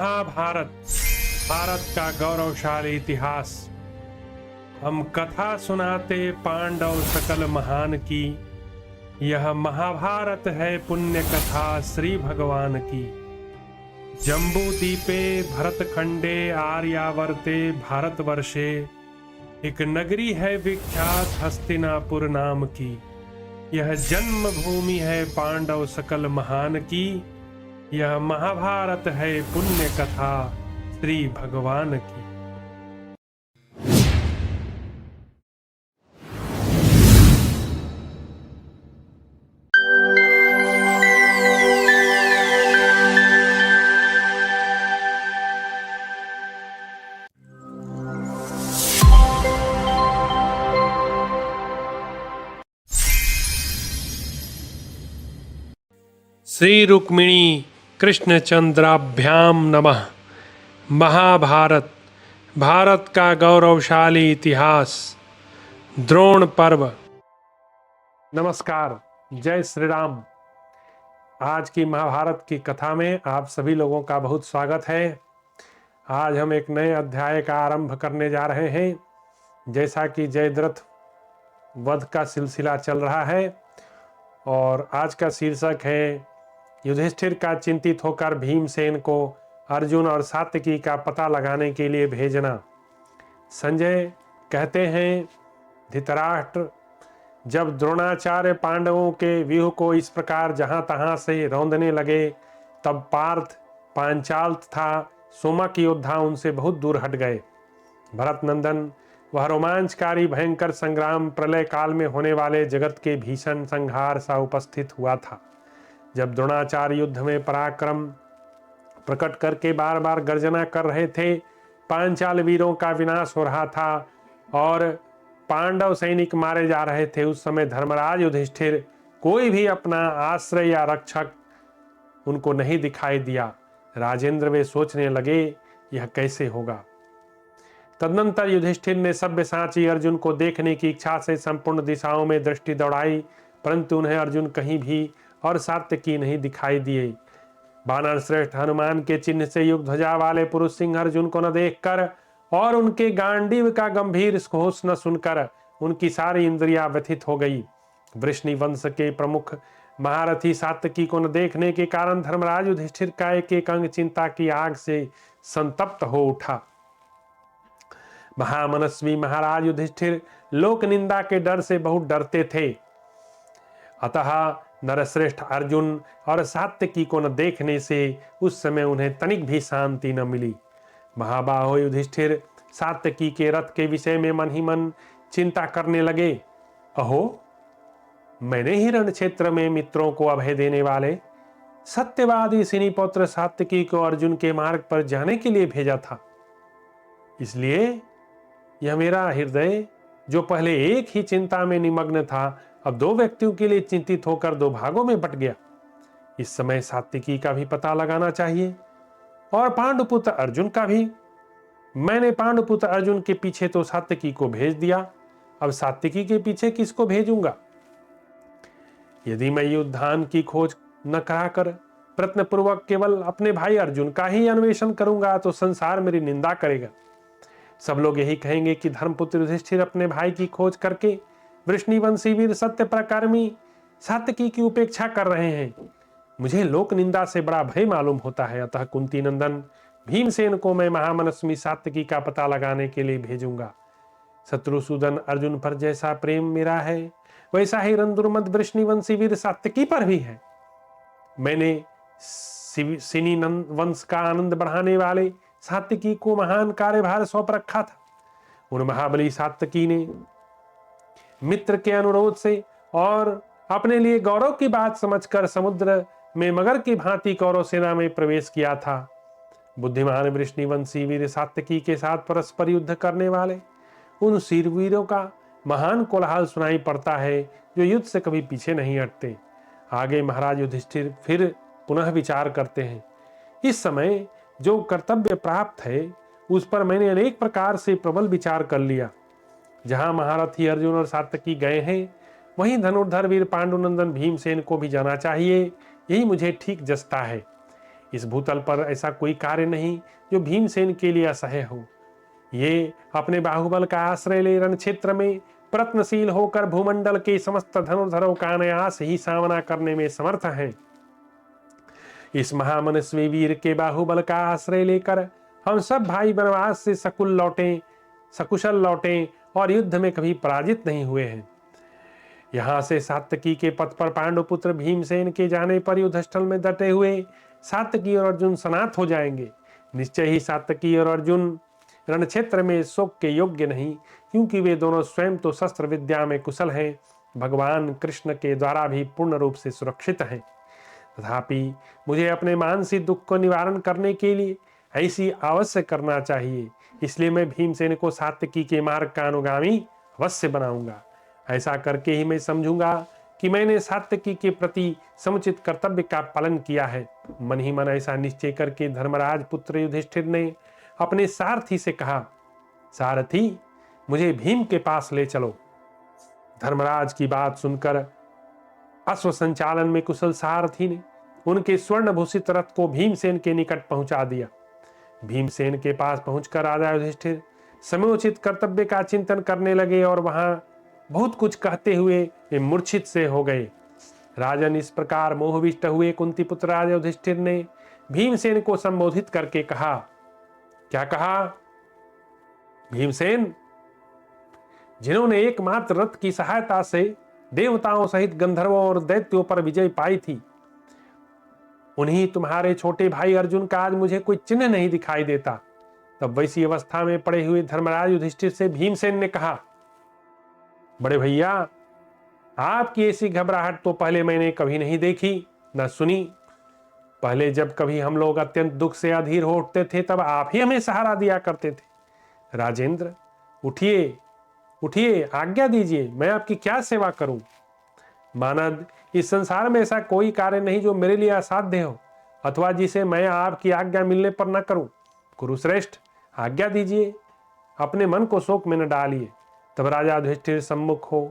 महाभारत भारत का गौरवशाली इतिहास। हम कथा सुनाते पांडव सकल महान की। यह महाभारत है पुण्य कथा श्री भगवान की। जम्बू दीपे भरत खंडे आर्यावर्ते भारतवर्षे एक नगरी है विख्यात हस्तिनापुर नाम की। यह जन्म भूमि है पांडव सकल महान की। यह महाभारत है पुण्य कथा श्री भगवान की। श्री रुक्मिणी कृष्णचंद्राभ्याम नमः। महाभारत भारत का गौरवशाली इतिहास। द्रोण पर्व। नमस्कार, जय श्री राम। आज की महाभारत की कथा में आप सभी लोगों का बहुत स्वागत है। आज हम एक नए अध्याय का आरंभ करने जा रहे हैं। जैसा कि जयद्रथ वध का सिलसिला चल रहा है और आज का शीर्षक है युधिष्ठिर का चिंतित होकर भीमसेन को अर्जुन और सात्यकी का पता लगाने के लिए भेजना। संजय कहते हैं, धृतराष्ट्र जब द्रोणाचार्य पांडवों के व्यूह को इस प्रकार जहां तहां से रौंदने लगे, तब पार्थ, पांचाल तथा सोमक योद्धा उनसे बहुत दूर हट गए। भरत नंदन, वह रोमांचकारी भयंकर संग्राम प्रलय काल में होने वाले जगत के भीषण संहार सा उपस्थित हुआ था। जब द्रोणाचार्य युद्ध में पराक्रम प्रकट करके बार बार गर्जना कर रहे थे, पांचाल वीरों का विनाश हो रहा था और पांडव सैनिक मारे जा रहे थे, उस समय धर्मराज युधिष्ठिर कोई भी अपना आश्रय या रक्षक उनको नहीं दिखाई दिया। राजेंद्र वे सोचने लगे, यह कैसे होगा। तदनंतर युधिष्ठिर ने सव्यसाची अर्जुन को देखने की इच्छा से संपूर्ण दिशाओं में दृष्टि दौड़ाई, परंतु उन्हें अर्जुन कहीं भी और सात्यकी नहीं दिखाई दिए। बानर श्रेष्ठ हनुमान के चिन्ह से युक्त ध्वजा वाले पुरुष सिंह अर्जुन को न देखकर और उनके गांडीव का गंभीर घोष न सुनकर उनकी सारी इंद्रियां व्यथित हो गई। वृष्णि वंश के प्रमुख महारथी सात्यकी को न देखने के कारण धर्मराज युधिष्ठिर का एक एक अंग चिंता की आग से संतप्त हो उठा। महामनस्वी महाराज युधिष्ठिर लोक निंदा के डर से बहुत डरते थे, अतः नरश्रेष्ठ अर्जुन और सात्यकी को न देखने से उस समय उन्हें तनिक भी शांति न मिली। महाबाहो युधिष्ठिर सात्यकी के रथ के विषय में मन ही मन चिंता करने लगे। अहो, मैंने ही रण क्षेत्र में मित्रों को अभय देने वाले सत्यवादी सिनीपुत्र सात्यकी को अर्जुन के मार्ग पर जाने के लिए भेजा था, इसलिए यह मेरा हृदय जो पहले एक ही चिंता में निमग्न था, अब दो व्यक्तियों के लिए चिंतित होकर दो भागों में बट गया। इस समय सात्यकी का भी पता लगाना चाहिए और पांडुपुत्र अर्जुन का भी। मैंने पांडुपुत्र अर्जुन के पीछे तो सात्यकी को भेज दिया, अब सात्यकी के पीछे किसको भेजूंगा। यदि मैं युद्धान की खोज न कराकर प्रयत्नपूर्वक केवल अपने भाई अर्जुन का ही अन्वेषण करूंगा तो संसार मेरी निंदा करेगा। सब लोग यही कहेंगे कि धर्मपुत्र युधिष्ठिर अपने भाई की खोज करके वृष्णिवंशी वीर सत्य पराक्रमी सात्यकी की उपेक्षा कर रहे हैं। मुझे लोक निंदा से बड़ा भय मालूम होता है, अतः कुंती नंदन भीमसेन को मैं महामनस्वी सात्यकी का पता लगाने के लिए भेजूंगा। शत्रुसूदन अर्जुन पर जैसा प्रेम मेरा है, वैसा ही रणदुर्मद वृष्णिवंशी वीर सात्यकी पर भी है। मैंने सिनी वंश का आनंद बढ़ाने वाले सात्यकी को महान कार्यभार सौंप रखा था। उन महाबली सात्यकी ने मित्र के अनुरोध से और अपने लिए गौरव की बात समझकर समुद्र में मगर की भांति कौरव सेना में प्रवेश किया था। बुद्धिमान वृष्णिवंशी वीर सात्यकी के साथ परस्पर युद्ध करने वाले उन शीरवीरों का महान कोलाहल सुनाई पड़ता है, जो युद्ध से कभी पीछे नहीं हटते। आगे महाराज युधिष्ठिर फिर पुनः विचार करते हैं। इस समय जो कर्तव्य प्राप्त है उस पर मैंने अनेक प्रकार से प्रबल विचार कर लिया। जहां महारथी अर्जुन और सात्यकी गए हैं, वहीं धनुर्धर वीर पांडुनंदन भीमसेन को भी जाना चाहिए, यही मुझे ठीक जचता है। इस भूतल पर ऐसा कोई कार्य नहीं जो भीमसेन के लिए असह्य हो। ये अपने बाहुबल का आश्रय ले रण क्षेत्र में प्रयत्नशील होकर भूमंडल के समस्त धनुर्धरों का अनायास ही सामना करने में समर्थ हैं। इस महामनस्वी वीर के बाहुबल का आश्रय लेकर हम सब भाई वनवास से सकुशल लौटे और युद्ध में कभी पराजित नहीं हुए हैं। यहाँ से सात्यकी के पथ पर पांडुपुत्र भीमसेन के जाने पर युद्धस्थल में डटे हुए सात्यकी और अर्जुन सनाथ हो जाएंगे। निश्चय ही सात्यकी और अर्जुन रण क्षेत्र में शोक के योग्य नहीं, क्योंकि वे दोनों स्वयं तो शस्त्र विद्या में कुशल हैं, भगवान कृष्ण के द्वारा भी पूर्ण रूप से सुरक्षित हैं। तथापि मुझे अपने मानसिक दुख को निवारण करने के लिए ऐसी अवश्य करना चाहिए, इसलिए मैं भीमसेन को सात्यकी के मार्ग का अनुगामी अवश्य बनाऊंगा। ऐसा करके ही मैं समझूंगा कि मैंने सात्यकी के प्रति समुचित कर्तव्य का पालन किया है। मन ही मन ऐसा निश्चय करके धर्मराज पुत्र युधिष्ठिर ने अपने सारथी से कहा, सारथी मुझे भीम के पास ले चलो। धर्मराज की बात सुनकर अश्व संचालन में कुशल सारथी ने उनके स्वर्ण भूषित रथ को भीमसेन के निकट पहुंचा दिया। भीमसेन के पास पहुंचकर राजा युधिष्ठिर समयोचित कर्तव्य का चिंतन करने लगे और वहां बहुत कुछ कहते हुए वे मूर्छित से हो गए। राजन, इस प्रकार मोहविष्ट हुए कुंती पुत्र राजा युधिष्ठिर ने भीमसेन को संबोधित करके कहा। क्या कहा? भीमसेन, जिन्होंने एकमात्र रथ की सहायता से देवताओं सहित गंधर्वों और दैत्यों पर विजय पाई थी, उन्हीं तुम्हारे छोटे भाई अर्जुन का आज मुझे कोई चिन्ह नहीं दिखाई देता। तब वैसी अवस्था में पड़े हुए धर्मराज युधिष्ठिर से भीमसेन ने कहा, बड़े भैया, आपकी ऐसी घबराहट तो पहले मैंने कभी नहीं देखी न सुनी। पहले जब कभी हम लोग अत्यंत दुख से अधीर हो उठते थे तब आप ही हमें सहारा दिया करते थे। राजेंद्र, उठिए उठिए, आज्ञा दीजिए, मैं आपकी क्या सेवा करूं। मानद, इस संसार में ऐसा कोई कार्य नहीं जो मेरे लिए असाध्य हो अथवा जिसे मैं आपकी आज्ञा मिलने पर न करूं। कुरुश्रेष्ठ, आज्ञा दीजिए, अपने मन को शोक में न डालिए। तब राजा युधिष्ठिर सम्मुख हो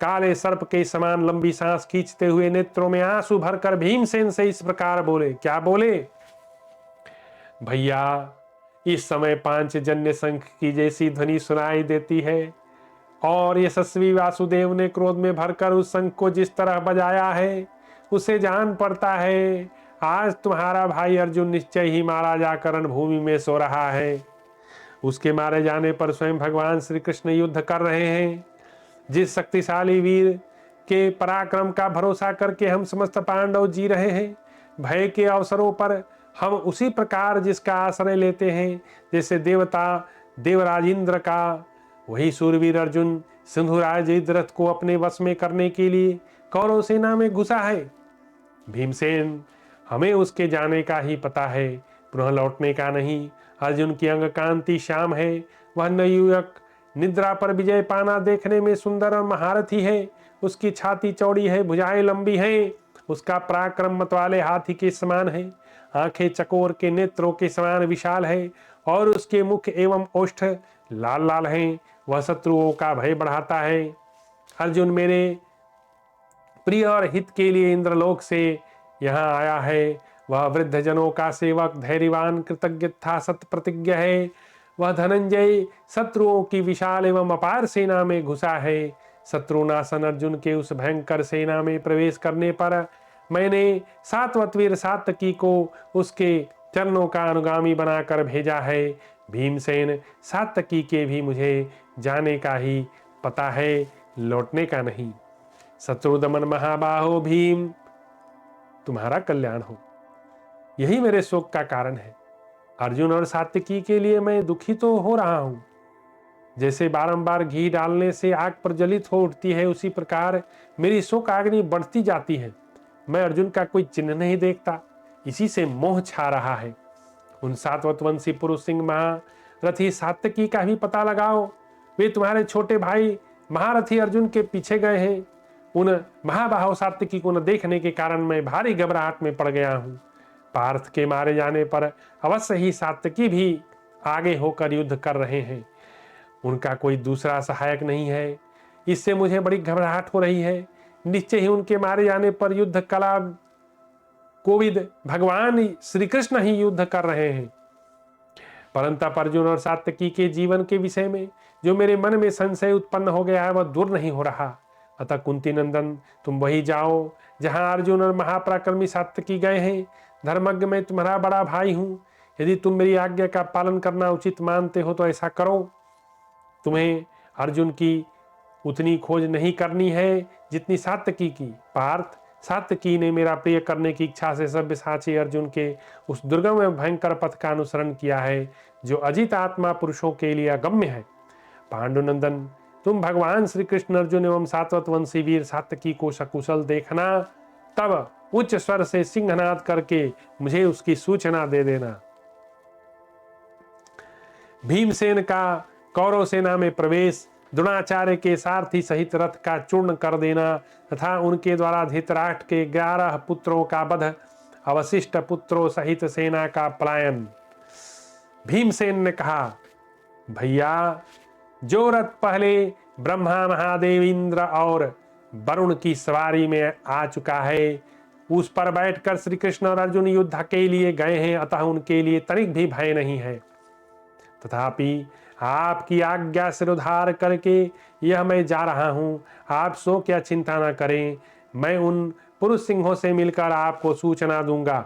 काले सर्प के समान लंबी सांस खींचते हुए नेत्रों में आंसू भरकर भीमसेन से इस प्रकार बोले। क्या बोले? भैया, इस समय पांचजन्य शंख की जैसी ध्वनि सुनाई देती है और यशस्वी वासुदेव ने क्रोध में भरकर उस शंख को जिस तरह बजाया है उसे जान पड़ता है आज तुम्हारा भाई अर्जुन निश्चय ही मारा जाकर रणभूमि में सो रहा है। उसके मारे जाने पर स्वयं भगवान श्री कृष्ण युद्ध कर रहे हैं। जिस शक्तिशाली वीर के पराक्रम का भरोसा करके हम समस्त पांडव जी रहे हैं, भय के अवसरों पर हम उसी प्रकार जिसका आश्रय लेते हैं जैसे देवता देवराज इंद्र का, वही सूरवीर अर्जुन सिंधुराज इंद्रथ को अपने वश में करने के लिए कौरव सेना में घुसा है। भीमसेन, हमें उसके जाने का ही पता है, पुनः लौटने का नहीं। अर्जुन की अंग कांति श्याम है, वह नवयुवक निद्रा पर विजय पाना देखने में सुंदर और महारथी है। उसकी छाती चौड़ी है, भुजाएं लंबी हैं, उसका पराक्रम मतवाले हाथी के समान है, आंखें चकोर के नेत्रों के समान विशाल है और उसके मुख एवं ओष्ठ लाल लाल हैं। वह शत्रुओं का भय बढ़ाता है। अर्जुन मेरे प्रिय और हित के लिए इंद्रलोक से यहाँ आया है। वह वृद्ध जनों का सेवक, धैर्यवान, कृतज्ञ था, सत्य प्रतिज्ञ है। वह धनंजय शत्रुओं की विशाल एवं अपार सेना में घुसा है। शत्रुनाशन अर्जुन के उस भयंकर सेना में प्रवेश करने पर मैंने सात्वत वीर सात्यकी को उसके चरणों का अनुगामी बनाकर भेजा है। भीमसेन, सात्यकी के भी मुझे जाने का ही पता है, लौटने का नहीं। शत्रुदमन महाबाहो भीम, तुम्हारा कल्याण हो, यही मेरे शोक का कारण है। अर्जुन और सात्यकी के लिए मैं दुखी तो हो रहा हूं। जैसे बारंबार घी डालने से आग प्रज्वलित हो उठती है, उसी प्रकार मेरी शोक अग्नि बढ़ती जाती है। मैं अर्जुन का कोई चिन्ह नहीं देखता, इसी से मोह छा रहा है। उन सातवतवंशी पुरुष सिंह महारथी सात्यकी का भी पता लगाओ। वे तुम्हारे छोटे भाई महारथी अर्जुन के पीछे गए हैं। उन महाबाहो सात्यकी को न देखने के कारण मैं भारी घबराहट में पड़ गया हूँ। पार्थ के मारे जाने पर अवश्य ही सात्यकी भी आगे होकर युद्ध कर रहे हैं। उनका कोई दूसरा सहायक नहीं है, इससे मुझे बड़ी घबराहट हो रही है। निश्चय ही उनके मारे जाने पर युद्ध कला कोविद भगवान श्री कृष्ण ही युद्ध कर रहे हैं। परंतु अर्जुन और सात्यकी के जीवन के विषय में जो मेरे मन में संशय उत्पन्न हो गया है वह दूर नहीं हो रहा। अतः कुंती नंदन, तुम वही जाओ जहां अर्जुन और महापराक्रमी सात्यकी गए हैं। धर्मज्ञ मैं तुम्हारा बड़ा भाई हूं। यदि तुम मेरी आज्ञा का पालन करना उचित मानते हो तो ऐसा करो। तुम्हें अर्जुन की उतनी खोज नहीं करनी है जितनी सात्यकी की। पार्थ, सात्यकी ने मेरा प्रिय करने की इच्छा से सव्यसाची अर्जुन के उस दुर्गम एवं भयंकर पथ का अनुसरण किया है जो अजित आत्मा पुरुषों के लिए अगम्य है। पांडुनंदन, तुम भगवान श्री कृष्ण, अर्जुन एवं सात्वत वंशी वीर सात्यकी को सकुशल देखना, तब उच्च स्वर से सिंहनाद करके मुझे उसकी सूचना दे देना। भीमसेन का कौरव सेना में प्रवेश, द्रोणाचार्य के सारथी सहित रथ का चूर्ण कर देना तथा उनके द्वारा धृतराष्ट्र के 11 पुत्रों का वध, अवशिष्ट पुत्रों सहित सेना का पलायन। भीमसेन ने कहा, भैया, जो रथ पहले ब्रह्मा, महादेव, इंद्र और वरुण की सवारी में आ चुका है उस पर बैठकर श्री कृष्ण और अर्जुन युद्ध के लिए गए हैं, अतः उनके लिए तनिक भी भय नहीं है। तथापि आपकी आज्ञा से उद्धार करके यह मैं जा रहा हूं। आप सो क्या चिंता न करें, मैं उन पुरुष सिंहों से मिलकर आपको सूचना दूंगा।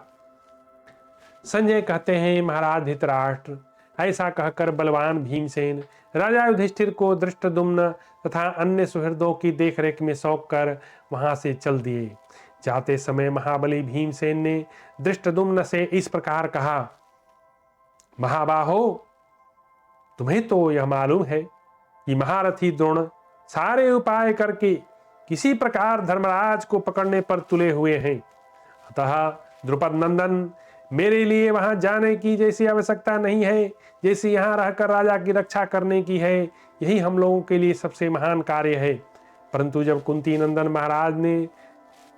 संजय कहते हैं, महाराज धृतराष्ट्र, ऐसा कहकर बलवान भीमसेन राजा युधिष्ठिर को धृष्टद्युम्न तथा अन्य सुहृदों की देखरेख में सौंप कर वहां से चल दिए। जाते समय महाबली भीमसेन ने धृष्टद्युम्न से इस प्रकार कहा, महाबाहो, तुम्हें तो यह मालूम है कि महारथी द्रोण सारे उपाय करके किसी प्रकार धर्मराज को पकड़ने पर तुले हुए हैं। अतः द्रुपद नंदन, मेरे लिए वहां जाने की जैसी आवश्यकता नहीं है जैसी यहाँ रहकर राजा की रक्षा करने की है। यही हम लोगों के लिए सबसे महान कार्य है। परंतु जब कुंती नंदन महाराज ने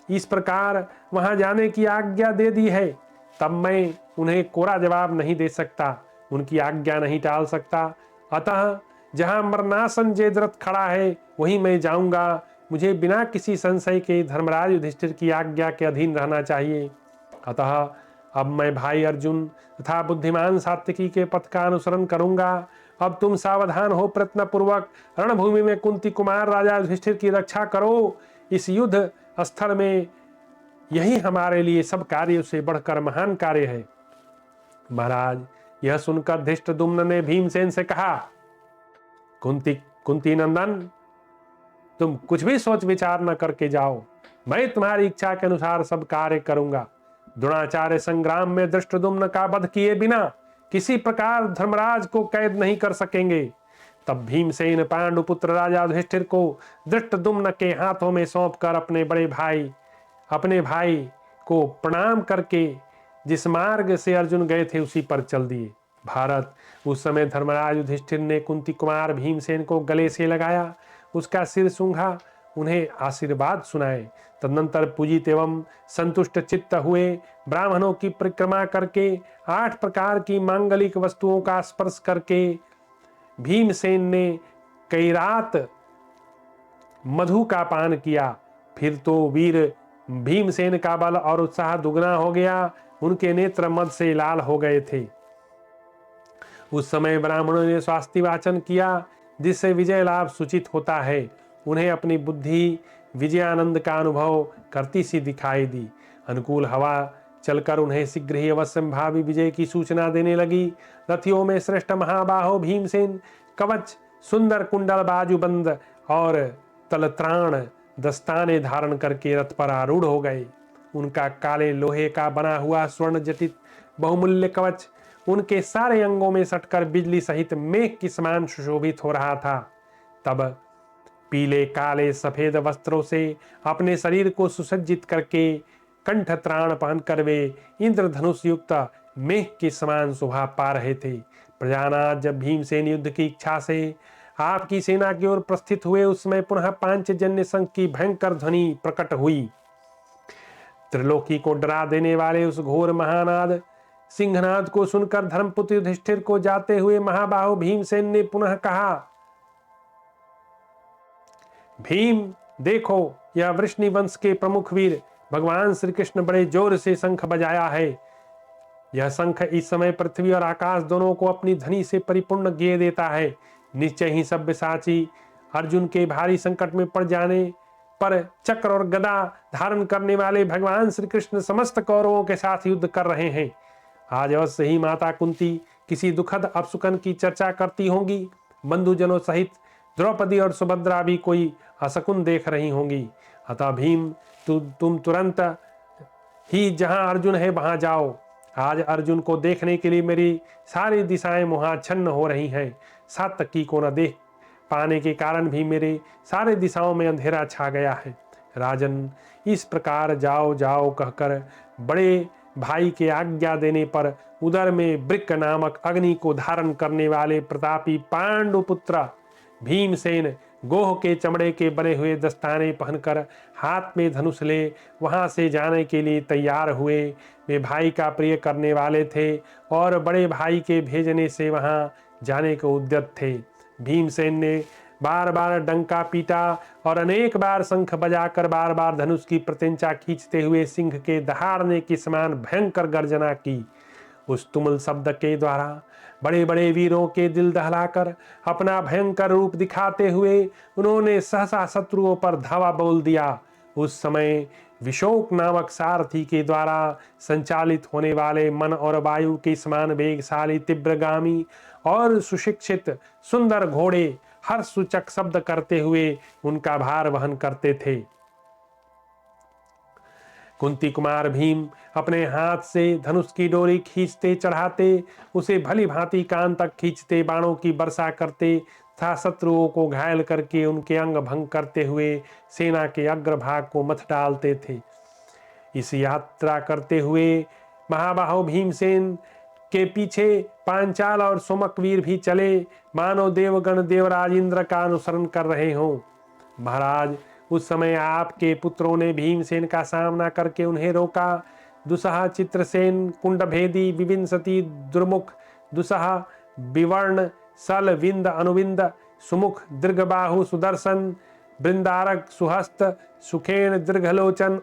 इस प्रकार वहां जाने की आज्ञा दे दी है तब मैं उन्हें कोरा जवाब नहीं दे सकता, उनकी आज्ञा नहीं टाल सकता। अतः जहां मरणासन जयद्रथ खड़ा है वहीं मैं जाऊंगा। मुझे बिना किसी संशय के धर्मराज युधिष्ठिर की आज्ञा के अधीन रहना चाहिए। अतः अब मैं भाई अर्जुन तथा बुद्धिमान सात्यकी के पथ का अनुसरण करूंगा। अब तुम सावधान हो, प्रयत्न पूर्वक रणभूमि में कुंती कुमार राजा युधिष्ठिर की रक्षा करो। इस युद्ध स्थल में यही हमारे लिए सब कार्यों से बढ़कर महान कार्य है। महाराज, यह सुनकर धृष्टद्युम्न ने भीमसेन से कहा, कुंती नंदन, तुम कुछ भी सोच विचार न करके जाओ। मैं तुम्हारी इच्छा के अनुसार सब कार्य करूंगा। द्रोणाचार्य संग्राम में धृष्टद्युम्न का वध किए बिना किसी प्रकार धर्मराज को कैद नहीं कर सकेंगे। तब भीमसेन पांडुपुत्र राजा युधिष्ठिर को धृष्टद्युम्न के हाथों में सौंपकर अपने भाई को प्रणाम करके जिस मार्ग से अर्जुन गए थे उसी पर चल दिए। भारत, उस समय धर्मराज युधिष्ठिर ने कुंती कुमार भीमसेन को गले से लगाया, उसका सिर सूंघा, उन्हें आशीर्वाद सुनाए। तदनंतर पूजित एवं संतुष्ट चित्त हुए ब्राह्मणों की परिक्रमा करके 8 प्रकार की मांगलिक वस्तुओं का स्पर्श करके भीमसेन ने कई रात मधु का पान किया। फिर तो वीर भीमसेन का बल और उत्साह दुगना हो गया, उनके नेत्र मद से लाल हो गए थे। उस समय ब्राह्मणों ने स्वास्ति वाचन किया जिससे विजय लाभ सूचित होता है। उन्हें अपनी बुद्धि विजयानंद का अनुभव करती सी दिखाई दी। अनुकूल हवा चलकर उन्हें शीघ्र ही अवश्यंभावी विजय की सूचना देने लगी। रथियों में श्रेष्ठ महाबाहो भीमसेन कवच, सुंदर कुंडल, बाजूबंद और तलत्राण दस्ताने धारण करके रथ पर आरूढ़ हो गए। उनका काले लोहे का बना हुआ स्वर्ण जटित बहुमूल्य कवच उनके सारे अंगों में सटकर बिजली सहित मेघ के समान सुशोभित हो रहा था। तब पीले, काले, सफेद वस्त्रों से अपने शरीर को सुसज्जित करके कंठ त्राण पहनकर वे इंद्रधनुष युक्त मेघ के समान शोभा पा रहे थे। प्रजानाथ जब भीमसेन युद्ध की इच्छा से आपकी सेना की ओर प्रस्थित हुए उस समय पुनः पांचजन्य शंख की भयंकर ध्वनि प्रकट हुई। त्रिलोकी को डरा देने वाले उस घोर महानाद सिंहनाद को सुनकर धर्मपुत्र युधिष्ठिर को जाते हुए महाबाहु भीमसेन ने पुनः कहा, भीम, देखो, यह वृष्णि वंश के प्रमुख वीर भगवान श्री कृष्ण बड़े जोर से शंख बजाया है। यह शंख इस समय पृथ्वी और आकाश दोनों को अपनी ध्वनि से परिपूर्ण किए देता है। निश्चय ही सब्यसाची अर्जुन के भारी संकट में पड़ जाने पर चक्र और गदा धारण करने वाले भगवान श्री कृष्ण समस्त कौरवों के साथ युद्ध कर रहे हैं। आज अवश्य ही माता कुंती किसी दुखद अपसुकन की चर्चा करती होंगी। बंधुजनों सहित द्रौपदी और सुभद्रा भी कोई असकुन देख रही होंगी। अतः भीम तुम तुरंत ही जहां अर्जुन है वहां जाओ। आज अर्जुन को देखने के लिए मेरी सारी दिशाएं मोहाच्छन्न हो रही हैं। सात्तकी को न देख पाने के कारण भी मेरे सारे दिशाओं में अंधेरा छा गया है। राजन, इस प्रकार जाओ जाओ कहकर बड़े भाई के आज्ञा देने पर उदर में वृक्क नामक अग्नि को धारण करने वाले प्रतापी पांडुपुत्र भीमसेन गोह के चमड़े के बने हुए दस्ताने पहनकर हाथ में धनुष ले वहां से जाने के लिए तैयार हुए। वे भाई का प्रिय करने वाले थे और बड़े भाई के भेजने से वहां जाने को उद्यत थे। भीमसेन ने बार बार डंका पीटा और अनेक बार शंख बजाकर बार बार धनुष की प्रत्यंचा खींचते हुए सिंह के दहाड़ने के समान भयंकर गर्जना की। उस तुमुल शब्द के द्वारा बड़े बड़े वीरों के दिल दहलाकर अपना भयंकर रूप दिखाते हुए उन्होंने सहसा शत्रुओं पर धावा बोल दिया। उस समय विशोक नामक सारथी के द्वारा संचालित होने वाले मन और वायु के समान वेगशाली तीव्रगामी और सुशिक्षित सुंदर घोड़े हर सूचक शब्द करते हुए उनका भार वहन करते थे। कुंती कुमार भीम अपने हाथ से धनुष की डोरी खींचते चढ़ाते उसे भली भांति कान तक खींचते बाणों की वर्षा करते तथा शत्रुओं को घायल करके उनके अंग भंग करते हुए सेना के अग्रभाग को मथ डालते थे। इस यात्रा करते हुए महाबाहो भीमसेन के पीछे पांचाल और सुमक वीर भी चले, मानो देवगण देवराज इंद्र का अनुसरण कर रहे हों। महाराज, उस समय आपके पुत्रों ने भीमसेन का सामना करके उन्हें रोका। दुसहा चित्रसेन, कुंडभेदी, विविंसति, दुर्मुख, दुसहा, विवर्ण, सल, विंद, अनुविंद, सुमुख, दीर्घबाहु, सुदर्शन, बृंदारक, सुहस्त, सुखेन, दीर्घलोचन,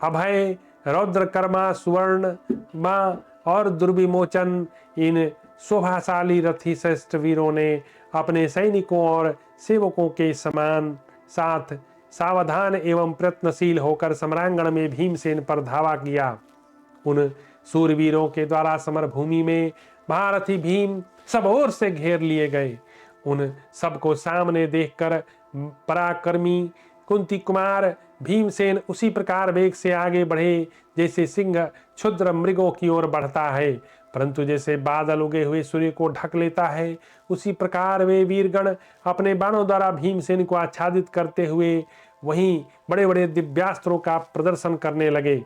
अभय, रौद्रकर्मा, सुवर्ण मां और दुर्विमोचन, इन शोभाशाली रथी श्रेष्ठ वीरों ने अपने सैनिकों और सेवकों के समान साथ सावधान एवं प्रयत्नशील होकर सम्रांगण में भीमसेन पर धावा किया। उन सूरवीरों के द्वारा समर भूमि में महारथी भीम सब ओर से घेर लिए गए। उन सबको सामने देखकर पराक्रमी कुंती कुमार भीमसेन उसी प्रकार वेग से आगे बढ़े जैसे सिंह क्षुद्र मृगों की ओर बढ़ता है, परंतु जैसे बादल उगे हुए सूर्य को ढक लेता है उसी प्रकार वे वीरगण अपने बाणों द्वारा भीमसेन को आच्छादित करते हुए वहीं बड़े बड़े दिव्यास्त्रों का प्रदर्शन करने लगे।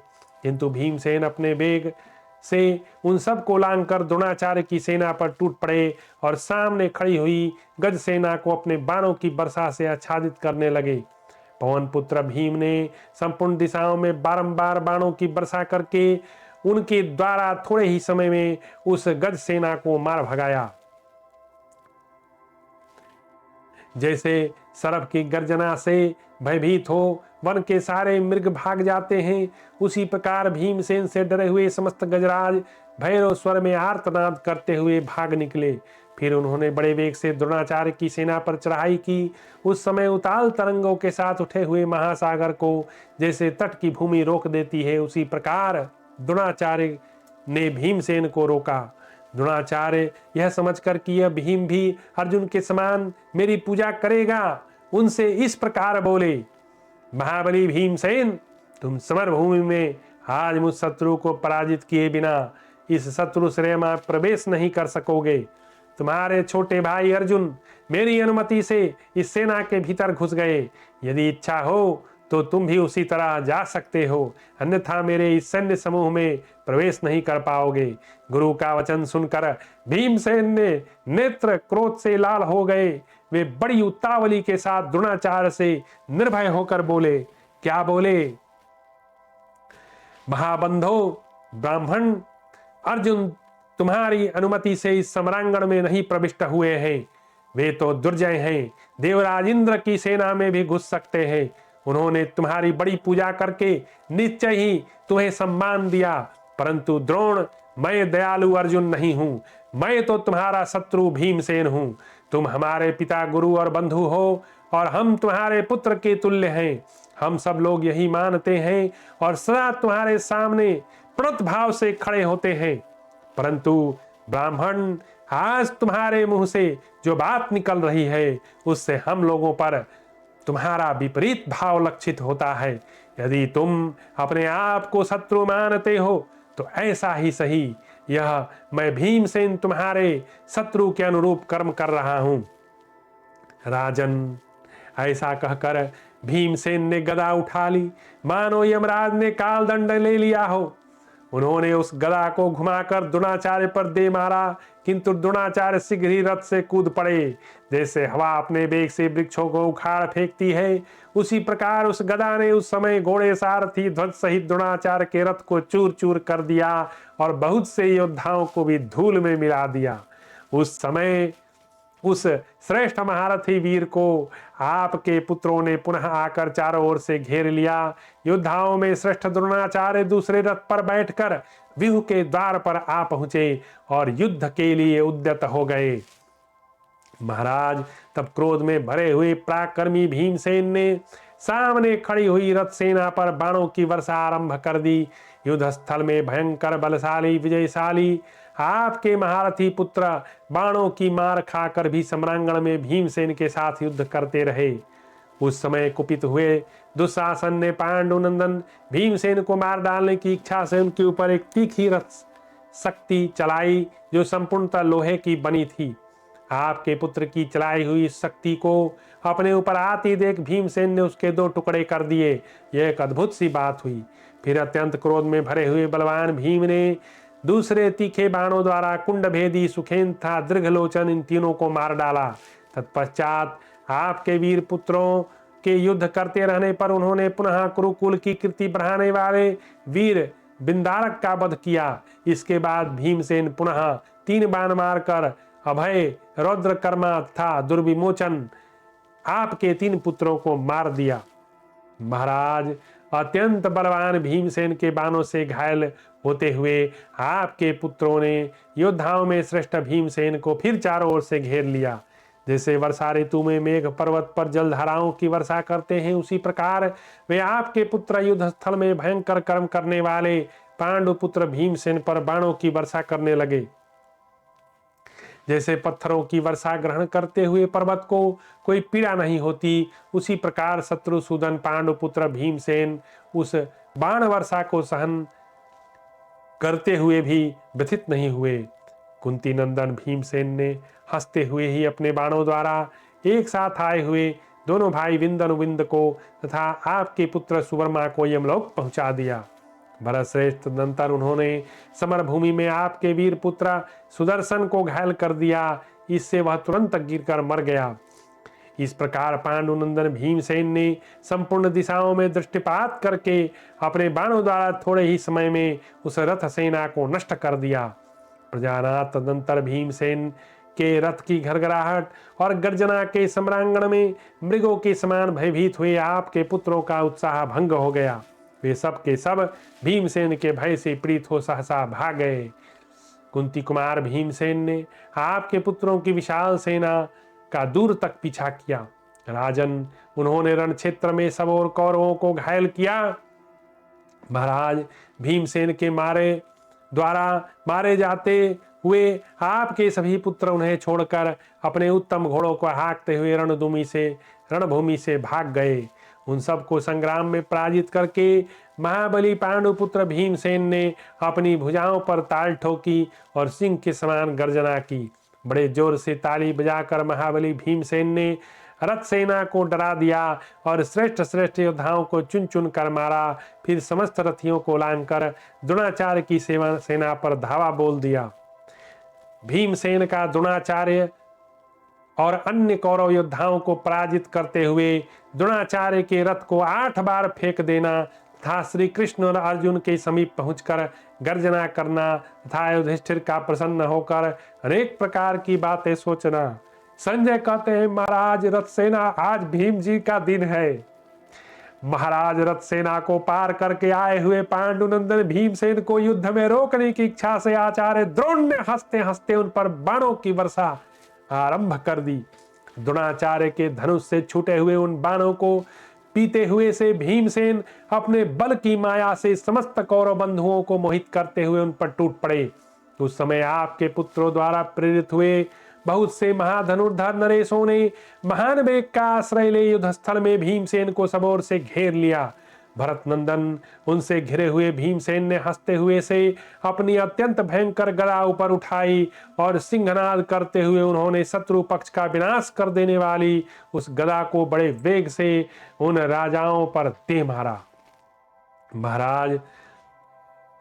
किंतु भीमसेन अपने वेग से उन सब को लांघकर द्रोणाचार्य की सेना पर टूट पड़े और सामने खड़ी हुई गज सेना को अपने बाणों की वर्षा से आच्छादित करने लगे। पवन पुत्र भीम ने संपूर्ण दिशाओं में बारंबार बाणों की वर्षा करके उनके द्वारा थोड़े ही समय में उस गज सेना को मार भगाया। जैसे सरफ की गर्जना से भयभीत हो वन के सारे मृग भाग जाते हैं, उसी प्रकार भीमसेन से डरे हुए समस्त गजराज भैरव स्वर में आर्तनाद करते हुए भाग निकले। फिर उन्होंने बड़े वेग से द्रोणाचार्य की सेना पर चढ़ाई की। उस समय उताल तरंगों के साथ उठे हुए महासागर को जैसे तट की भूमि रोक देती है, उसी प्रकार द्रोणाचार्य ने भीमसेन को रोका। द्रोणाचार्य यह समझकर कि यह भीम भी अर्जुन के समान मेरी पूजा करेगा, उनसे इस प्रकार बोले, महाबली भीमसेन, तुम समर भूमि में आज मुझ शत्रु को पराजित किए बिना इस शत्रु श्रेय में प्रवेश नहीं कर सकोगे। तुम्हारे छोटे भाई अर्जुन मेरी अनुमति से इस सेना के भीतर घुस गए। यदि इच्छा हो तो तुम भी उसी तरह जा सकते हो, अन्यथा मेरे इस सैन्य समूह में प्रवेश नहीं कर पाओगे। गुरु का वचन सुनकर भीमसेन ने नेत्र क्रोध से लाल हो गए। वे बड़ी उतावली के साथ द्रोणाचार्य से निर्भय होकर बोले। क्या बोले? महाबंधो ब्राह्मण, अर्जुन तुम्हारी अनुमति से इस सम्रांगण में नहीं प्रविष्ट हुए हैं। वे तो दुर्जय हैं, देवराज इंद्र की सेना में भी घुस सकते हैं। उन्होंने तुम्हारी बड़ी पूजा करके निश्चय ही तुम्हें सम्मान दिया, परंतु द्रोण, मैं दयालु अर्जुन नहीं हूं, मैं तो तुम्हारा शत्रु भीमसेन हूं। तुम हमारे पिता, गुरु और बंधु हो और हम तुम्हारे पुत्र के तुल्य हैं। हम सब लोग यही मानते हैं और सदा तुम्हारे सामने प्रणत भाव से खड़े होते हैं, परंतु ब्राह्मण, आज तुम्हारे मुंह से जो बात निकल रही है उससे हम लोगों पर तुम्हारा विपरीत भाव लक्षित होता है। यदि तुम अपने आप को शत्रु मानते हो तो ऐसा ही सही, यह मैं भीमसेन तुम्हारे शत्रु के अनुरूप कर्म कर रहा हूं। राजन, ऐसा कहकर भीमसेन ने गदा उठा ली, मानो यमराज ने कालदंड ले लिया हो। उन्होंने उस गदा को घुमाकर द्रोणाचार्य पर दे मारा, किंतु द्रोणाचार्य शीघ्र ही रथ से कूद पड़े। जैसे हवा अपने वेग से वृक्षों को उखाड़ फेंकती है, उसी प्रकार उस गदा ने उस समय घोड़े, सारथी, ध्वज सहित द्रोणाचार्य के रथ को चूर चूर कर दिया और बहुत से योद्धाओं को भी धूल में मिला दिया। उस समय उस श्रेष्ठ महारथी वीर को आपके पुत्रों ने पुनः आकर चारों ओर से घेर लिया। योद्धाओं में श्रेष्ठ द्रोणाचार्य दूसरे रथ पर बैठकर व्यूह के द्वार पर आ पहुंचे और युद्ध के लिए उद्यत हो गए। महाराज, तब क्रोध में भरे हुए पराक्रमी भीमसेन ने सामने खड़ी हुई रथ सेना पर बाणों की वर्षा आरंभ कर दी। युद्ध स्थल में भयंकर बलशाली विजयशाली आपके महारथी पुत्र बाणों की मार खाकर भी सम्रांगण में भीमसेन के साथ युद्ध करते रहे। उस समय कुपित हुए दुशासन ने पांडुनंदन भीमसेन को मार डालने की इच्छा से उनके ऊपर एक तीखी रथ शक्ति चलाई जो संपूर्णतः लोहे की बनी थी। आपके पुत्र की चलाई हुई शक्ति को अपने ऊपर आती देख भीमसेन ने उसके दो टुकड़े कर दिए। यह एक अद्भुत सी बात हुई। फिर अत्यंत क्रोध में भरे हुए बलवान भीम ने दूसरे तीखे बाणों द्वारा कुंडभेदी, सुखेन तथा दीर्घलोचन इन तीनों को मार डाला। तत्पश्चात आपके वीर पुत्रों के युद्ध करते रहने पर उन्होंने पुनः कुरुकुल की कीर्ति बढ़ाने वाले वीर बिंदारक का वध किया। इसके बाद भीमसेन पुनः 3 बाण मारकर अभय, रौद्रकर्मा तथा दुर्विमोचन आपके 3 पुत्रों को मार दिया। महाराज, अत्यंत बलवान भीमसेन के बाणों से घायल होते हुए आपके पुत्रों ने योद्धाओं में श्रेष्ठ भीमसेन को फिर चारों ओर से घेर लिया। जैसे वर्षा ऋतु में मेघ पर्वत पर जलधाराओं की वर्षा करते हैं, उसी प्रकार वे आपके पुत्र युद्ध स्थल में भयंकर कर्म करने वाले पांडुपुत्र भीमसेन पर बाणों की वर्षा करने लगे। जैसे पत्थरों की वर्षा ग्रहण करते हुए पर्वत को कोई पीड़ा नहीं होती, उसी प्रकार शत्रुसूदन पांडुपुत्र भीमसेन उस बाण वर्षा को सहन करते हुए भी व्यथित नहीं हुए। कुंती नंदन भीमसेन ने हंसते हुए ही अपने बाणों द्वारा एक साथ आए हुए दोनों भाई विंद को तथा आपके पुत्र सुवर्मा को यमलोक पहुंचा दिया। भरत श्रेष्ठ तदनंतर उन्होंने समर भूमि में आपके वीर पुत्र सुदर्शन को घायल कर दिया, इससे वह तुरंत गिरकर मर गया। इस प्रकार पांडुनंदन भीमसेन ने संपूर्ण दिशाओं में दृष्टिपात करके अपने बाणों द्वारा थोड़े ही समय में उस रथ सेना को नष्ट कर दिया। प्रजानाथ तदनंतर भीमसेन के रथ की घरघराहट और गर्जना के सम्रांगण में मृगों के समान भयभीत हुए आपके पुत्रों का उत्साह भंग हो गया। वे सब के सब भीमसेन के भय से पीड़ित हो सहसा भाग गए। कुंती कुमार भीमसेन ने आपके पुत्रों की विशाल सेना का दूर तक पीछा किया। राजन, उन्होंने रण क्षेत्र में सब और कौरवों को घायल किया। महाराज, भीमसेन के द्वारा मारे जाते हुए आपके सभी पुत्र उन्हें छोड़कर अपने उत्तम घोड़ों को हाँकते हुए रणभूमि से भाग गए। उन सबको संग्राम में पराजित करके महाबली पांडुपुत्र भीमसेन ने अपनी भुजाओं पर ताल ठोकी और सिंह के समान गर्जना की। बड़े जोर से ताली बजाकर महाबली भीमसेन ने रथ सेना को डरा दिया और श्रेष्ठ योद्धाओं को चुन चुन कर मारा। फिर समस्त रथियों को लांघकर द्रोणाचार्य की सेना पर धावा बोल दिया। भीमसेन का द्रोणाचार्य और अन्य कौरव योद्धाओं को पराजित करते हुए द्रोणाचार्य के रथ को 8 बार फेंक देना तथा श्री कृष्ण और अर्जुन के समीप पहुंचकर गर्जना करना तथा युधिष्ठिर का प्रसन्न होकर अनेक प्रकार की बातें सोचना। संजय कहते हैं, महाराज, रथ सेना आज भीम जी का दिन है। महाराज रथ सेना को पार करके आए हुए पांडुनंदन भीमसेन को युद्ध में रोकने की इच्छा से आचार्य द्रोण ने हंसते हंसते उन पर बाणों की वर्षा आरंभ कर दी। द्रोणाचार्य के धनुष से छूटे हुए उन बाणों को पीते हुए से भीमसेन अपने बल की माया से समस्त कौरव बंधुओं को मोहित करते हुए उन पर टूट पड़े। उस समय आपके पुत्रों द्वारा प्रेरित हुए बहुत से महाधनुर्धर नरेशों ने महान वेग का आश्रय ले युद्ध स्थल में भीमसेन को सब ओर से घेर लिया। भरत नंदन उनसे घिरे हुए भीमसेन ने हंसते हुए से अपनी अत्यंत भयंकर गदा ऊपर उठाई और सिंहनाद करते हुए उन्होंने शत्रु पक्ष का विनाश कर देने वाली उस गदा को बड़े वेग से उन राजाओं पर दे मारा। महाराज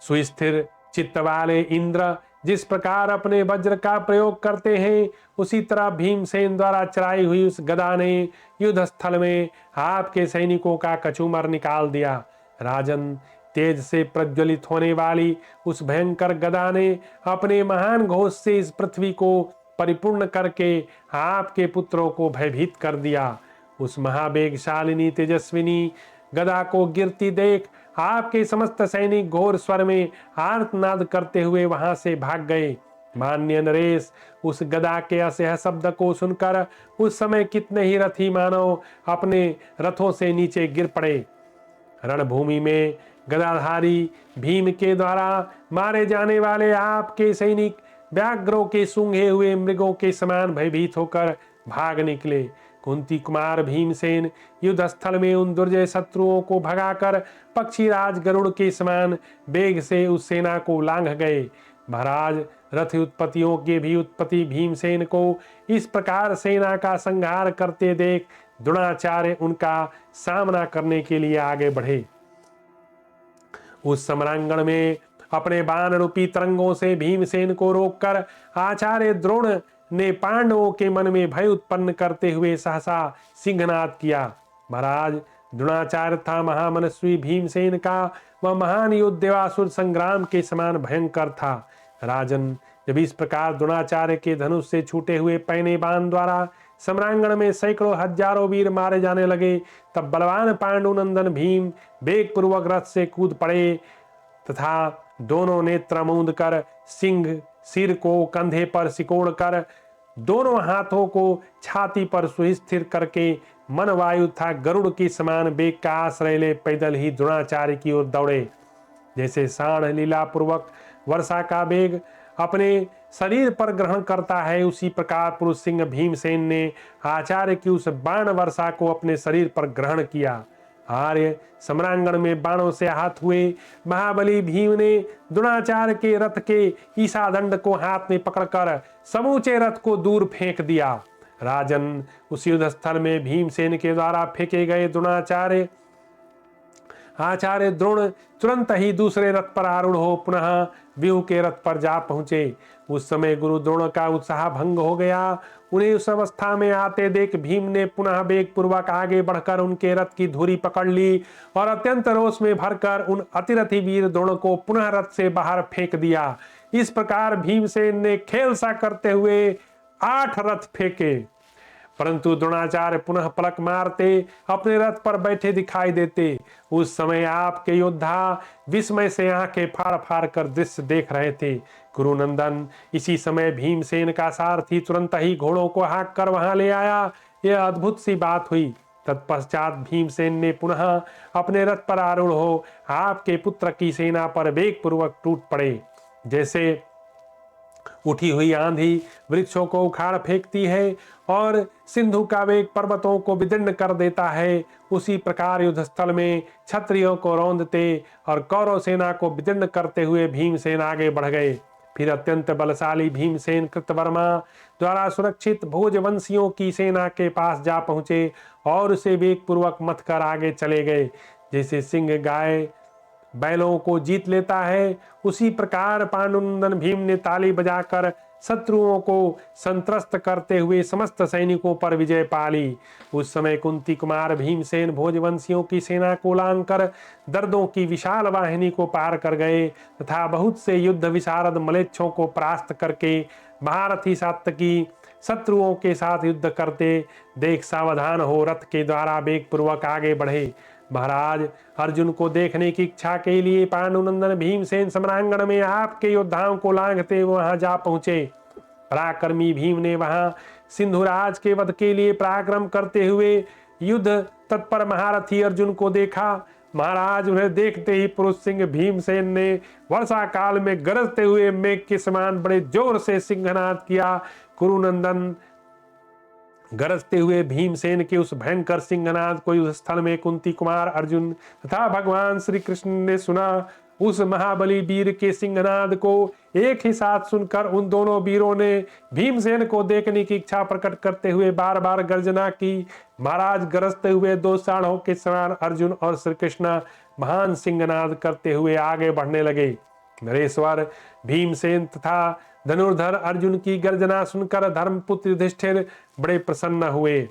सुस्थिर चित्त वाले इंद्र जिस प्रकार अपने वज्र का प्रयोग करते हैं, उसी तरह भीमसेन द्वारा चलाई हुई उस गदा ने युद्ध स्थल में आपके सैनिकों का कचूमर निकाल दिया। राजन, तेज से प्रज्वलित होने वाली उस भयंकर गदा ने अपने महान घोष से इस पृथ्वी को परिपूर्ण करके आपके पुत्रों को भयभीत कर दिया। उस महावेगशालिनी तेजस्विनी गदा को गिरती देख आपके समस्त सैनिक घोर स्वर में आर्तनाद करते हुए वहां से भाग गए। मान्य नरेश, उस गदा के असह्य शब्द को सुनकर उस समय कितने ही रथी मानव अपने रथों से नीचे गिर पड़े। रणभूमि में गदाधारी भीम के द्वारा मारे जाने वाले आपके सैनिक व्याघ्रों के सूंघे हुए मृगों के समान भयभीत होकर भाग निकले। कुंती कुमार भीमसेन युद्ध स्थल में उन दुर्जय शत्रुओं को भगाकर पक्षीराज गरुड़ के समान वेग से उस सेना को लांघ गए। महाराज, रथ उत्पत्तियों के भी उत्पत्ति भीमसेन को इस प्रकार सेना का संहार करते देख द्रोणाचार्य उनका सामना करने के लिए आगे बढ़े। उस समरांगण में अपने बाण रूपी तरंगों से भीमसेन को रोककर आचार्य द्रोण ने पांडवों के मन में भय उत्पन्न करते हुए सहसा सिंहनाद किया। महाराज, द्रोणाचार्य था महामनस्वी भीमसेन का वह महान युद्ध देवासुर संग्राम के समान भयंकर था। राजन, जब इस प्रकार द्रोणाचार्य के धनुष से छूटे हुए पैने बाण द्वारा सम्रांगण में सैकड़ों हजारों वीर मारे जाने लगे, तब बलवान पांडुनंदन भीम वेग पूर्वक रथ से कूद पड़े तथा दोनों नेत्र मूंद कर सिंह सिर को कंधे पर सिकोड़ कर दोनों हाथों को छाती पर सुस्थिर करके मन वायु था गरुड़ की समान वेग का आश्रय ले पैदल ही द्रोणाचार्य की ओर दौड़े। जैसे साढ़ लीला पूर्वक वर्षा का वेग अपने शरीर पर ग्रहण करता है, उसी प्रकार पुरुष सिंह भीमसेन ने आचार्य की उस बाण वर्षा को अपने शरीर पर ग्रहण किया। आर्य सम्रांगण में बाणों से आहत हुए महाबली भीम ने द्रोणाचार्य के रथ के ईसा दंड को हाथ में पकड़कर समूचे रथ को दूर फेंक दिया। राजन, उस युद्ध स्थल में भीमसेन के द्वारा फेंके गए आचार्य द्रोण तुरंत ही दूसरे रथ पर आरूढ़ हो पुनः व्यूह के रथ पर जा पहुंचे। उस समय गुरु द्रोण का उत्साह भंग हो गया। उन्हें उस अवस्था में आते देख भीम ने पुनः वेग पूर्वक आगे बढ़कर उनके रथ की धुरी पकड़ ली और अत्यंत रोष में भरकर उन अतिरथी वीर द्रोण को पुनः रथ से बाहर फेंक दिया। इस प्रकार भीमसेन ने खेल सा करते हुए 8 रथ फेंके, परंतु द्रोणाचार्य पुनः पलक मारते अपने रथ पर बैठे दिखाई देते। उस समय आपके योद्धा विस्मय से आंखें फाड़ फाड़ कर दृश्य देख रहे थे। गुरुनंदन, इसी समय भीमसेन का सारथी तुरंत ही घोड़ों को हाँक कर वहां ले आया। यह अद्भुत सी बात हुई। तत्पश्चात भीमसेन ने पुनः अपने रथ पर आरूढ़ हो आपके पुत्र की सेना पर वेग पूर्वक टूट पड़े। जैसे उठी हुई आंधी वृक्षों को उखाड़ फेंकती है और सिंधु का वेग पर्वतों को विदीर्ण कर देता है, उसी प्रकार युद्ध स्थल में क्षत्रियों को रौंदते और कौरव सेना को विदीर्ण करते हुए भीमसेन आगे बढ़ गए। फिर अत्यंत बलशाली भीमसेन कृतवर्मा द्वारा सुरक्षित भोजवंशियों की सेना के पास जा पहुंचे और उसे वेग पूर्वक मथ कर आगे चले गए। जैसे सिंह गाय बैलों को जीत लेता है, उसी प्रकार पांडुनंदन भीम ने ताली बजाकर शत्रुओं को संत्रस्त करते हुए समस्त सैनिकों पर विजय पाली। उस समय कुंती कुमार भीमसेन भोजवंशियों की सेना को लांघकर दर्दों की विशाल वाहिनी को पार कर गए तथा बहुत से युद्ध विशारद मलेच्छों को परास्त करके महारथी सात्यकी शत्रुओं के साथ युद्ध करते देख सावधान हो रथ के द्वारा वेग पूर्वक आगे बढ़े। महाराज अर्जुन को देखने की इच्छा के लिए पांडुनंदन भीमसेन सम्रांगण में आपके योद्धाओं को लांघते वहां जा पहुंचे। पराक्रमी भीम ने वहां सिंधुराज के वध के लिए पराक्रम करते हुए युद्ध तत्पर महारथी अर्जुन को देखा। महाराज उन्हें देखते ही पुरुष सिंह भीमसेन ने वर्षा काल में गरजते हुए मेघ के समान बड़े जोर से सिंहनाद किया। कुरुनंदन गरजते हुए भीमसेन के उस भयंकर सिंहनाद को उस स्थल में कुंती कुमार अर्जुन तथा भगवान श्री कृष्ण ने सुना। उस महाबली वीर के सिंहनाद को एक ही साथ सुनकर उन दोनों वीरों ने भीमसेन को देखने की इच्छा प्रकट करते हुए बार बार गर्जना की। महाराज गरजते हुए दो साढ़ों के समान अर्जुन और श्री कृष्ण महान सिंहनाद करते हुए आगे बढ़ने लगे। नरेश्वर भीमसेन तथा धनुर्धर अर्जुन की गर्जना सुनकर धर्मपुत्र युधिष्ठिर बड़े प्रसन्न हुए।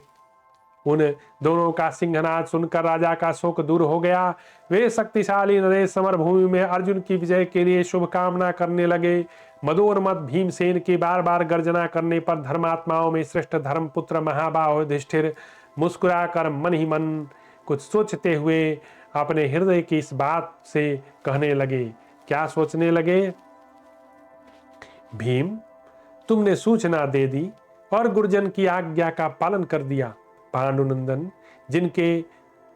उन दोनों का सिंहनाद सुनकर राजा का शोक दूर हो गया। वे शक्तिशाली नरेश समर भूमि में अर्जुन की विजय के लिए शुभकामना करने लगे। मदोन्मत भीमसेन के बार बार गर्जना करने पर धर्मात्माओं में श्रेष्ठ धर्मपुत्र महाबाहो युधिष्ठिर मुस्कुराकर मन ही मन कुछ सोचते हुए अपने हृदय की इस बात से कहने लगे। क्या सोचने लगे? भीम, तुमने सूचना दे दी और गुरुजन की आज्ञा का पालन कर दिया। पांडुनंदन, जिनके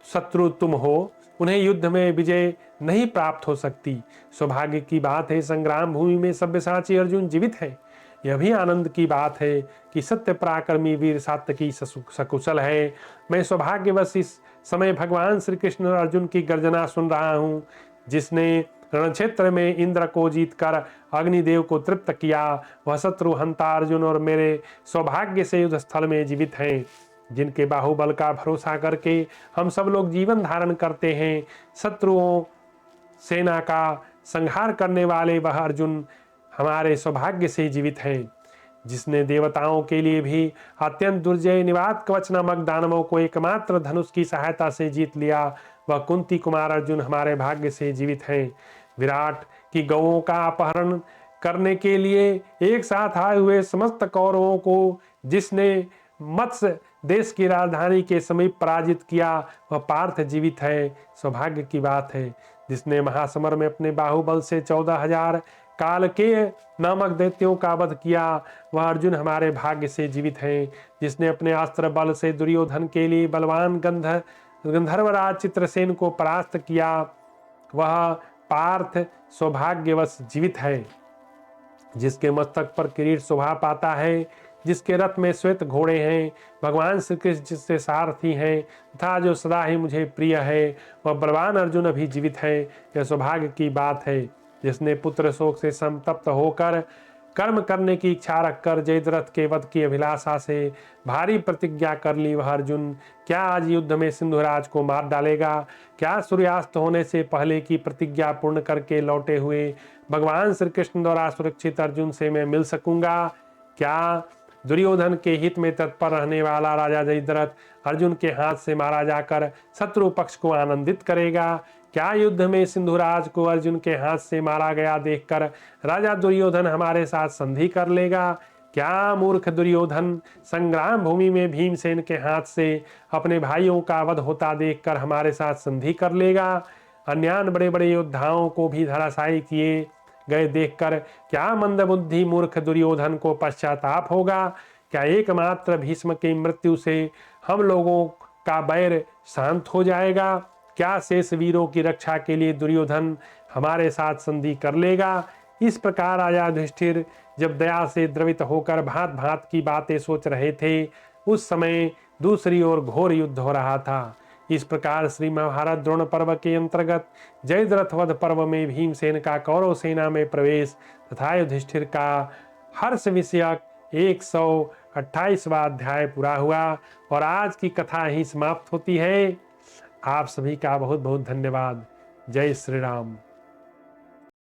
शत्रु तुम हो उन्हें युद्ध में विजय नहीं प्राप्त हो सकती। सौभाग्य की बात है संग्राम भूमि में सव्यसाची अर्जुन जीवित है। यह भी आनंद की बात है कि सत्य पराक्रमी वीर सात्यकी सकुशल है। मैं सौभाग्यवश इस समय भगवान श्री कृष्ण और अर्जुन की गर्जना सुन रहा हूँ, जिसने रणक्षेत्र में इंद्र को जीतकर अग्निदेव को तृप्त किया। वह शत्रु हंता अर्जुन और मेरे सौभाग्य से युद्ध स्थल में जीवित हैं, जिनके बाहुबल का भरोसा करके हम सब लोग जीवन धारण करते हैं। शत्रुओं सेना का संहार करने वाले वह अर्जुन हमारे सौभाग्य से जीवित हैं, जिसने देवताओं के लिए भी अत्यंत दुर्जय निवात कवच नामक दानवों को एकमात्र धनुष की सहायता से जीत लिया। वह कुंती कुमार अर्जुन हमारे भाग्य से जीवित हैं। विराट की गौओं का अपहरण करने के लिए एक साथ आए हुए समस्त कौरवों को जिसने मत्स्य देश की राजधानी के समीप पराजित किया, वह पार्थ जीवित है। सौभाग्य की बात है। जिसने महासमर में अपने बाहुबल से 14,000 काल के नामक दैत्यों का वध किया, वह अर्जुन हमारे भाग्य से जीवित हैं। जिसने अपने अस्त्र बल से दुर्योधन के लिए बलवान गंधर्वराज चित्रसेन को परास्त किया, वह पार्थ सौभाग्यवश जीवित है। जिसके मस्तक पर किरीट शोभा पाता है, जिसके रथ में श्वेत घोड़े हैं, भगवान श्री कृष्ण जिससे सारथी हैं तथा जो सदा ही मुझे प्रिय है, वह बलवान अर्जुन अभी जीवित है। यह सौभाग्य की बात है। जिसने पुत्र शोक से संतप्त होकर कर्म करने की इच्छा रखकर जयद्रथ के वध की अभिलाषा से भारी प्रतिज्ञा कर ली, वह अर्जुन क्या आज युद्ध में सिंधुराज को मार डालेगा? क्या सूर्यास्त होने से पहले की प्रतिज्ञा पूर्ण करके लौटे हुए भगवान श्री कृष्ण द्वारा सुरक्षित अर्जुन से मैं मिल सकूंगा? क्या दुर्योधन के हित में तत्पर रहने वाला राजा जयद्रथ अर्जुन के हाथ से मारा जाकर शत्रु पक्ष को आनंदित करेगा? क्या युद्ध में सिंधुराज को अर्जुन के हाथ से मारा गया देखकर राजा दुर्योधन हमारे साथ संधि कर लेगा? क्या मूर्ख दुर्योधन संग्राम भूमि में भीमसेन के हाथ से अपने भाइयों का वध होता देखकर हमारे साथ संधि कर लेगा? अन्यान बड़े बड़े योद्धाओं को भी धराशायी किए गए देखकर क्या मंदबुद्धि मूर्ख दुर्योधन को पश्चाताप होगा? क्या एकमात्र भीष्म की मृत्यु से हम लोगों का बैर शांत हो जाएगा? क्या शेष वीरों की रक्षा के लिए दुर्योधन हमारे साथ संधि कर लेगा? इस प्रकार राजा युधिष्ठिर जब दया से द्रवित होकर भांत भांत की बातें सोच रहे थे, उस समय दूसरी ओर घोर युद्ध हो रहा था। इस प्रकार श्री महाभारत द्रोण पर्व के अंतर्गत जयद्रथ वध पर्व में भीमसेन का कौरव सेना में प्रवेश तथा युधिष्ठिर का हर्ष विषयक 128वां अध्याय पूरा हुआ और आज की कथा ही समाप्त होती है। आप सभी का बहुत बहुत धन्यवाद। जय श्री राम।